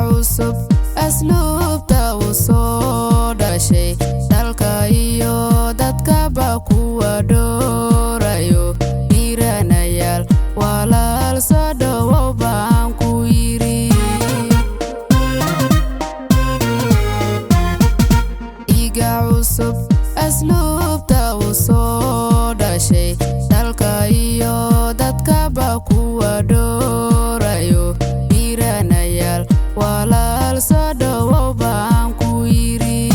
cusub asluubta u soo dhashay dalka iyo dadkaba kuwa dhoorayo dhiiranayaal walaal soo dhowow baan ku yiri iga cusub asluubta u soo dhashay dalka iyo dadkaba kuwa dhoorayo dhiiranayaal walaal soo dhowow baan ku yiri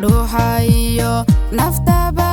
dhuuxa iyo naftaba